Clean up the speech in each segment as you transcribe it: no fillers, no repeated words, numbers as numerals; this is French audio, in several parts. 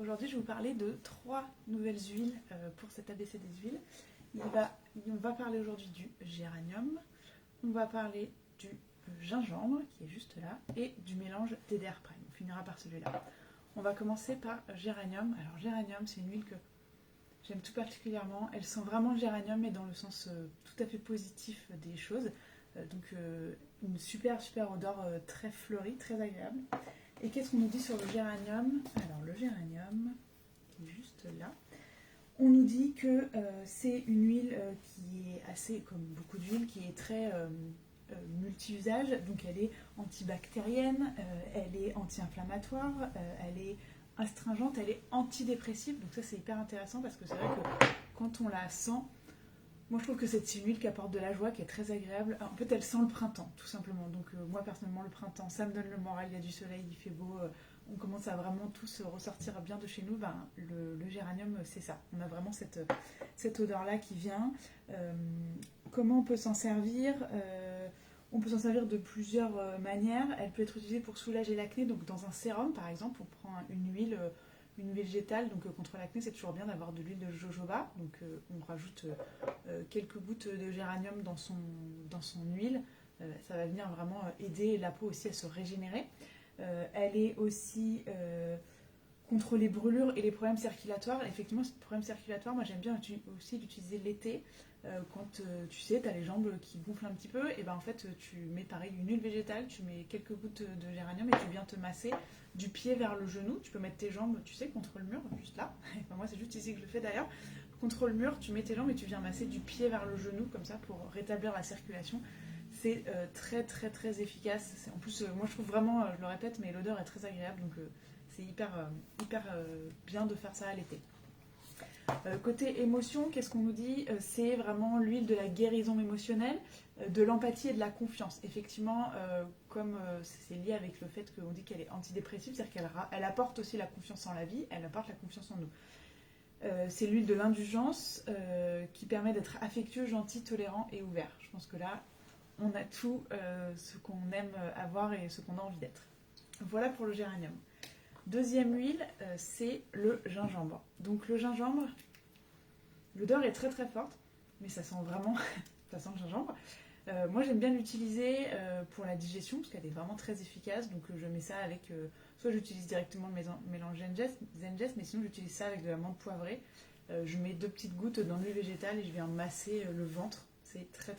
Aujourd'hui, je vais vous parler de 3 nouvelles huiles pour cet ABC des huiles. On va parler aujourd'hui du géranium, on va parler du gingembre, qui est juste là, et du mélange DDR Prime. On finira par celui-là. On va commencer par géranium. Alors, géranium, c'est une huile que j'aime tout particulièrement. Elle sent vraiment le géranium, mais dans le sens tout à fait positif des choses. Une super odeur très fleurie, très agréable. Et qu'est-ce qu'on nous dit sur le géranium? Alors le géranium, qui est juste là, on nous dit que c'est une huile qui est assez, comme beaucoup d'huiles, qui est très multi-usage. Donc elle est antibactérienne, elle est anti-inflammatoire, elle est astringente, elle est antidépressive. Donc ça c'est hyper intéressant parce que c'est vrai que quand on la sent, moi je trouve que c'est une huile qui apporte de la joie, qui est très agréable. En fait elle sent le printemps tout simplement. Donc moi personnellement le printemps ça me donne le moral, il y a du soleil, il fait beau, on commence à vraiment tous ressortir bien de chez nous. Le géranium c'est ça, on a vraiment cette odeur là qui vient. Comment on peut s'en servir? On peut s'en servir de plusieurs manières. Elle peut être utilisée pour soulager l'acné, donc dans un sérum par exemple, on prend une huile végétale, donc contre l'acné c'est toujours bien d'avoir de l'huile de jojoba, donc on rajoute quelques gouttes de géranium dans son huile, ça va venir vraiment aider la peau aussi à se régénérer. Elle est aussi contre les brûlures et les problèmes circulatoires. Effectivement, ce problème circulatoire, moi j'aime bien aussi l'utiliser l'été, quand tu sais, tu as les jambes qui gonflent un petit peu, et ben en fait tu mets pareil une huile végétale, tu mets quelques gouttes de géranium et tu viens te masser du pied vers le genou. Tu peux mettre tes jambes, tu sais, contre le mur, juste là. Enfin, moi c'est juste ici que je le fais d'ailleurs. Contre le mur, tu mets tes jambes et tu viens masser du pied vers le genou, comme ça, pour rétablir la circulation. C'est très efficace. En plus, moi je trouve vraiment, je le répète, mais l'odeur est très agréable, donc c'est hyper bien de faire ça à l'été. Côté émotion, qu'est-ce qu'on nous dit? C'est vraiment l'huile de la guérison émotionnelle, de l'empathie et de la confiance. Effectivement, comme c'est lié avec le fait qu'on dit qu'elle est antidépressive, c'est-à-dire qu'elle apporte aussi la confiance en la vie, elle apporte la confiance en nous. C'est l'huile de l'indulgence qui permet d'être affectueux, gentil, tolérant et ouvert. Je pense que là, on a tout ce qu'on aime avoir et ce qu'on a envie d'être. Voilà pour le géranium. Deuxième huile, c'est le gingembre. Donc le gingembre, l'odeur est très forte, mais ça sent vraiment, ça sent le gingembre. Moi j'aime bien l'utiliser pour la digestion, parce qu'elle est vraiment très efficace. Donc je mets ça avec, soit j'utilise directement le mélange Zengest, mais sinon j'utilise ça avec de la menthe poivrée. Je mets 2 petites gouttes dans l'huile végétale et je viens masser le ventre. C'est très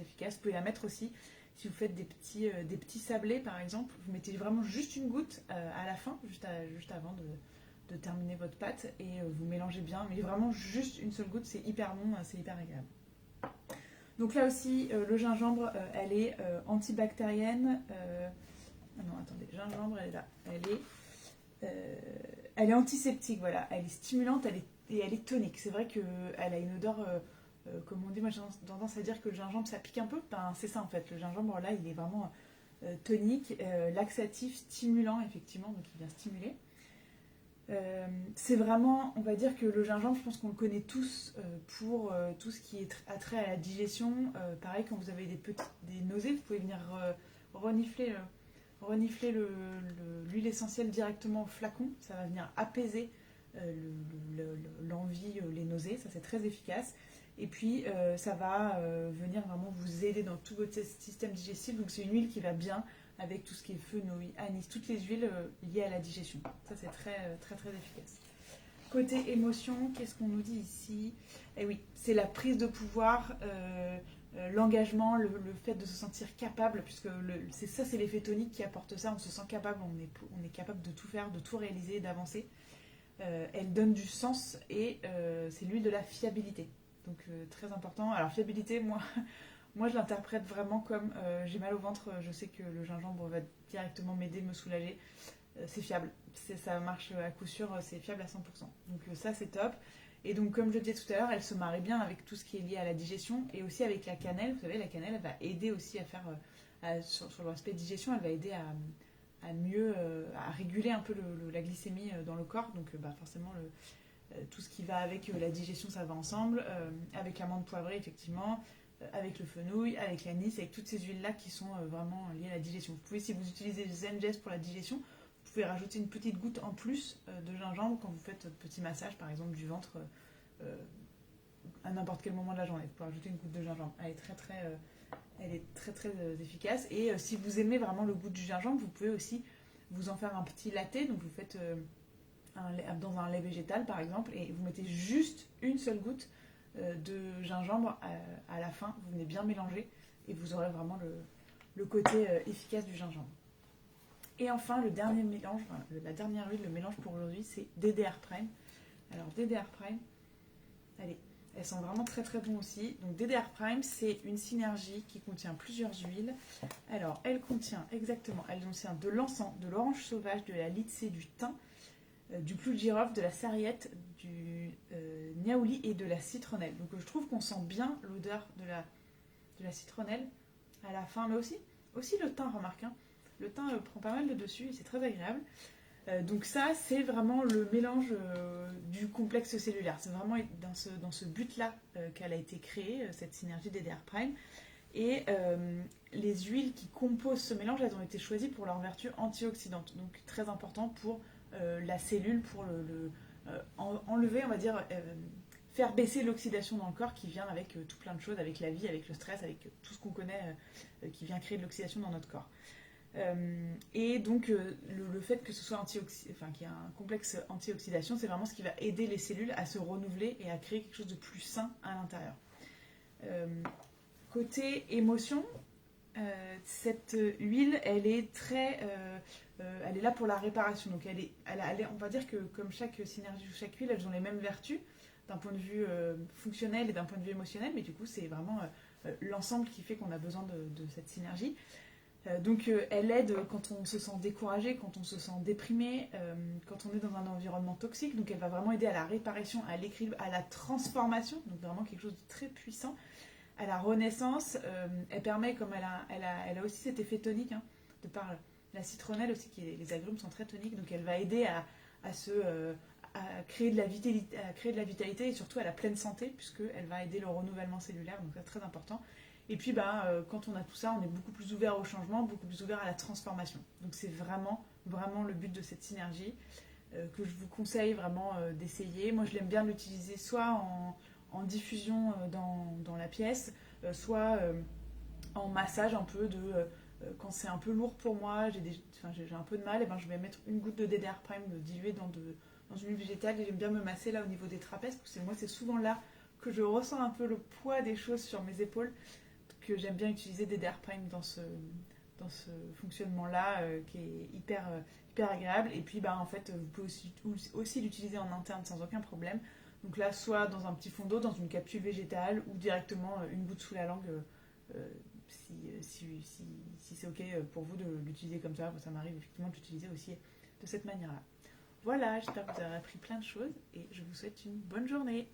efficace. Vous pouvez la mettre aussi si vous faites des petits sablés par exemple. Vous mettez vraiment juste une goutte à la fin, juste avant de terminer votre pâte, et vous mélangez bien, mais vraiment juste une seule goutte, c'est hyper bon, c'est hyper agréable. Donc là aussi, le gingembre, elle est antibactérienne. Non, attendez, gingembre, elle est là. Elle est antiseptique, voilà. Elle est stimulante, et elle est tonique. C'est vrai qu'elle a une odeur, comme on dit, moi j'ai tendance à dire que le gingembre ça pique un peu. Ben, c'est ça en fait. Le gingembre là, il est vraiment tonique, laxatif, stimulant, effectivement, donc il vient stimuler. C'est vraiment, on va dire que le gingembre, je pense qu'on le connaît tous pour tout ce qui est attrait à la digestion. Pareil, quand vous avez des nausées, vous pouvez venir renifler l'huile essentielle directement au flacon. Ça va venir apaiser l'envie, les nausées. Ça, c'est très efficace. Et puis, ça va venir vraiment vous aider dans tout votre système digestif. Donc, c'est une huile qui va bien avec tout ce qui est fenouil, anis, toutes les huiles liées à la digestion. Ça, c'est très efficace. Côté émotion, qu'est-ce qu'on nous dit ici? Eh oui, c'est la prise de pouvoir, l'engagement, le fait de se sentir capable, puisque c'est l'effet tonique qui apporte ça. On se sent capable, on est capable de tout faire, de tout réaliser, d'avancer. Elle donne du sens et c'est l'huile de la fiabilité. Donc très important. Alors fiabilité, moi je l'interprète vraiment comme j'ai mal au ventre, je sais que le gingembre va directement m'aider, me soulager. C'est fiable, ça marche à coup sûr, c'est fiable à 100%. Donc ça c'est top. Et donc comme je le disais tout à l'heure, elle se marie bien avec tout ce qui est lié à la digestion et aussi avec la cannelle. Vous savez, la cannelle elle va aider aussi à faire, sur l'aspect digestion, elle va aider à mieux, à réguler un peu la glycémie dans le corps. Donc forcément tout ce qui va avec la digestion ça va ensemble, avec la menthe poivrée effectivement, avec le fenouil, avec l'anis, avec toutes ces huiles là qui sont vraiment liées à la digestion. Vous pouvez, si vous utilisez Zengest pour la digestion, vous pouvez rajouter une petite goutte en plus de gingembre quand vous faites votre petit massage, par exemple du ventre, à n'importe quel moment de la journée. Vous pouvez rajouter une goutte de gingembre. Elle est très efficace. Et si vous aimez vraiment le goût du gingembre, vous pouvez aussi vous en faire un petit latte. Donc vous faites dans un lait végétal par exemple, et vous mettez juste une seule goutte de gingembre à la fin. Vous venez bien mélanger et vous aurez vraiment le côté efficace du gingembre. Et enfin, le dernier mélange, la dernière huile, le mélange pour aujourd'hui, c'est DDR Prime. Alors DDR Prime, elles sont vraiment très bon aussi. Donc DDR Prime, c'est une synergie qui contient plusieurs huiles. Alors, elle contient de l'encens, de l'orange sauvage, de la lycée, du thym, du clou de girofle, de la sarriette, du niaouli et de la citronnelle. Donc je trouve qu'on sent bien l'odeur de la citronnelle à la fin, mais aussi le thym, remarque. Hein. Le thym prend pas mal le dessus et c'est très agréable. Donc ça, c'est vraiment le mélange du complexe cellulaire. C'est vraiment dans ce but-là qu'elle a été créée, cette synergie DDR Prime. Et les huiles qui composent ce mélange, elles ont été choisies pour leur vertu antioxydante. Donc très important pour la cellule, pour enlever, on va dire, faire baisser l'oxydation dans le corps qui vient avec tout plein de choses, avec la vie, avec le stress, avec tout ce qu'on connaît qui vient créer de l'oxydation dans notre corps. Et donc le fait que ce soit qu'il y ait un complexe antioxydation, c'est vraiment ce qui va aider les cellules à se renouveler et à créer quelque chose de plus sain à l'intérieur. Côté émotion, cette huile, elle est elle est là pour la réparation. Donc on va dire que comme chaque synergie ou chaque huile, elles ont les mêmes vertus d'un point de vue fonctionnel et d'un point de vue émotionnel, mais du coup c'est vraiment l'ensemble qui fait qu'on a besoin de cette synergie. Donc elle aide quand on se sent découragé, quand on se sent déprimé, quand on est dans un environnement toxique. Donc elle va vraiment aider à la réparation, à l'équilibre, à la transformation. Donc vraiment quelque chose de très puissant. À la renaissance, elle permet, comme elle a aussi cet effet tonique, hein, de par la citronnelle aussi, les agrumes sont très toniques. Donc elle va aider à créer de la vitalité et surtout à la pleine santé, puisqu'elle va aider le renouvellement cellulaire. Donc c'est très important. Et puis, quand on a tout ça, on est beaucoup plus ouvert au changement, beaucoup plus ouvert à la transformation. Donc, c'est vraiment le but de cette synergie que je vous conseille vraiment d'essayer. Moi, je l'aime bien l'utiliser soit en diffusion dans la pièce, soit en massage un peu quand c'est un peu lourd pour moi, j'ai un peu de mal, et je vais mettre une goutte de DDR Prime diluée dans une huile végétale et j'aime bien me masser là au niveau des trapèzes, parce que c'est souvent là que je ressens un peu le poids des choses sur mes épaules, que j'aime bien utiliser DDR Prime dans ce fonctionnement-là qui est hyper agréable. Et puis en fait, vous pouvez aussi l'utiliser en interne sans aucun problème. Donc là, soit dans un petit fond d'eau, dans une capsule végétale, ou directement une goutte sous la langue, si c'est ok pour vous de l'utiliser comme ça. Ça m'arrive effectivement de l'utiliser aussi de cette manière-là. Voilà, j'espère que vous avez appris plein de choses et je vous souhaite une bonne journée.